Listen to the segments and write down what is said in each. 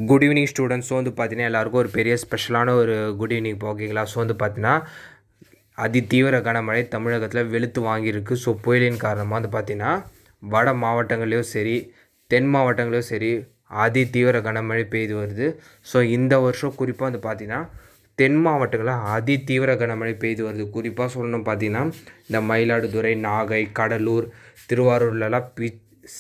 Good evening students. வந்து பார்த்தீங்கன்னா எல்லாருக்கும் ஒரு பெரிய ஸ்பெஷலான ஒரு குட் ஈவினிங் ஓகேங்களா. ஸோ வந்து பார்த்தீங்கன்னா அதிதீவிர கனமழை தமிழகத்தில் வெளுத்து வாங்கியிருக்கு. ஸோ புயலின் காரணமாக வந்து பார்த்தீங்கன்னா வட மாவட்டங்களையும் சரி தென் மாவட்டங்களையும் சரி அதிதீவிர கனமழை பெய்து வருது. ஸோ இந்த வருஷம் குறிப்பாக வந்து பார்த்தீங்கன்னா தென் மாவட்டங்களில் அதிதீவிர கனமழை பெய்து வருது. குறிப்பாக சொல்லணும் பார்த்தீங்கன்னா இந்த மயிலாடுதுறை, நாகை, கடலூர், திருவாரூர்லலாம்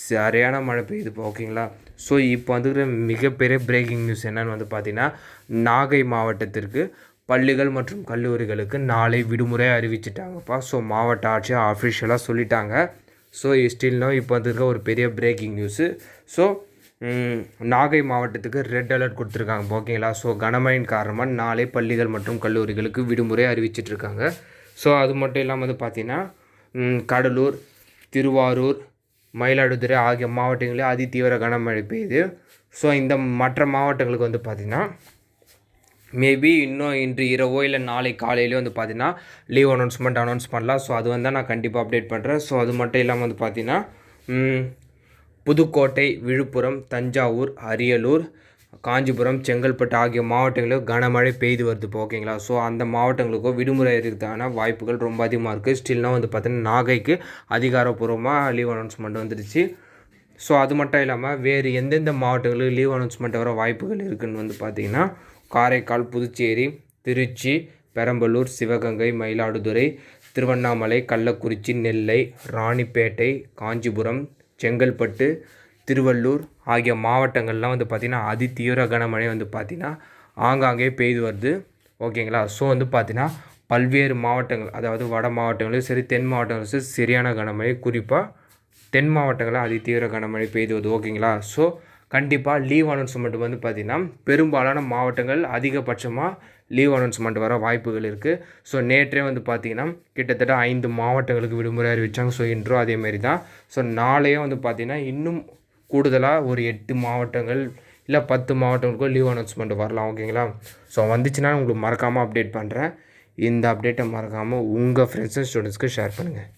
சரியான மழை பெய்யுது இப்போ ஓகேங்களா. ஸோ இப்போ வந்துக்கிற மிகப்பெரிய பிரேக்கிங் நியூஸ் என்னென்னு வந்து பார்த்திங்கன்னா நாகை மாவட்டத்திற்கு பள்ளிகள் மற்றும் கல்லூரிகளுக்கு நாளை விடுமுறை அறிவிச்சிட்டாங்கப்பா. ஸோ மாவட்ட ஆட்சியர் அஃபிஷியலாக சொல்லிட்டாங்க. ஸோ ஸ்டில்னோ இப்போ வந்துருக்க ஒரு பெரிய பிரேக்கிங் நியூஸு. ஸோ நாகை மாவட்டத்துக்கு ரெட் அலர்ட் கொடுத்துருக்காங்க ஓகேங்களா. ஸோ கனமழையின் காரணமாக நாளை பள்ளிகள் மற்றும் கல்லூரிகளுக்கு விடுமுறை அறிவிச்சிட்ருக்காங்க. ஸோ அது மட்டும் இல்லாமல் வந்து பார்த்திங்கன்னா கடலூர், திருவாரூர், மயிலாடுதுறை ஆகிய மாவட்டங்களில் அதிதீவிர கனமழை பெய்யுது. ஸோ இந்த மற்ற மாவட்டங்களுக்கு வந்து பார்த்திங்கன்னா மேபி இன்னும் இன்று இரவோ இல்லை நாளை காலையிலேயே வந்து பார்த்திங்கன்னா லீவ் அனௌன்ஸ் பண்ணலாம். ஸோ அது வந்து நான் கண்டிப்பாக அப்டேட் பண்ணுறேன். ஸோ அது மட்டும் இல்லாமல் வந்து பார்த்திங்கன்னா புதுக்கோட்டை, விழுப்புரம், தஞ்சாவூர், அரியலூர், காஞ்சிபுரம், செங்கல்பட்டு ஆகிய மாவட்டங்களில் கனமழை பெய்து வருது இப்போ ஓகேங்களா. ஸோ அந்த மாவட்டங்களுக்கும் விடுமுறை இருக்கிறதான வாய்ப்புகள் ரொம்ப அதிகமாக இருக்குது. ஸ்டில்னா வந்து பார்த்திங்கன்னா நாகைக்கு அதிகாரப்பூர்வமாக லீவ் அனௌன்ஸ்மெண்ட் வந்துடுச்சு. ஸோ அது மட்டும் இல்லாமல் வேறு எந்தெந்த மாவட்டங்களுக்கு லீவ் அனௌன்ஸ்மெண்ட் வர வாய்ப்புகள் இருக்குதுன்னு வந்து பார்த்திங்கன்னா காரைக்கால், புதுச்சேரி, திருச்சி, பெரம்பலூர், சிவகங்கை, மயிலாடுதுறை, திருவண்ணாமலை, கள்ளக்குறிச்சி, நெல்லை, ராணிப்பேட்டை, காஞ்சிபுரம், செங்கல்பட்டு, திருவள்ளூர் ஆகிய மாவட்டங்கள்லாம் வந்து பார்த்திங்கன்னா அதிதீவிர கனமழை வந்து பார்த்திங்கன்னா ஆங்காங்கே பெய்து வருது ஓகேங்களா. ஸோ வந்து பார்த்திங்கன்னா பல்வேறு மாவட்டங்கள், அதாவது வட மாவட்டங்களும் சரி தென் மாவட்டங்களும் சரி சரியான கனமழை, குறிப்பாக தென் மாவட்டங்களில் அதிதீவிர கனமழை பெய்து வருது ஓகேங்களா. ஸோ கண்டிப்பாக லீவ் அனௌன்ஸ்மெண்ட் வந்து பார்த்திங்கன்னா பெரும்பாலான மாவட்டங்கள் அதிகபட்சமாக லீவ் அனௌன்ஸ்மெண்ட் வர வாய்ப்புகள் இருக்குது. ஸோ நேற்றே வந்து பார்த்திங்கன்னா கிட்டத்தட்ட 5 மாவட்டங்களுக்கு விடுமுறை அறிவித்தாங்க. ஸோ இன்றும் அதேமாரி தான். ஸோ நாளையும் வந்து பார்த்திங்கன்னா இன்னும் கூடுதலாக ஒரு 8 மாவட்டங்கள் இல்லை 10 மாவட்டங்களுக்கும் லீவ் அனௌன்ஸ்மெண்ட் வரலாம் ஓகேங்களா. ஸோ வந்துச்சுன்னா உங்களுக்கு மறக்காமல் அப்டேட் பண்ணுறேன். இந்த அப்டேட்டை மறக்காமல் உங்கள் ஃப்ரெண்ட்ஸ் அண்ட் ஸ்டூடெண்ட்ஸ்க்கு ஷேர் பண்ணுங்கள்.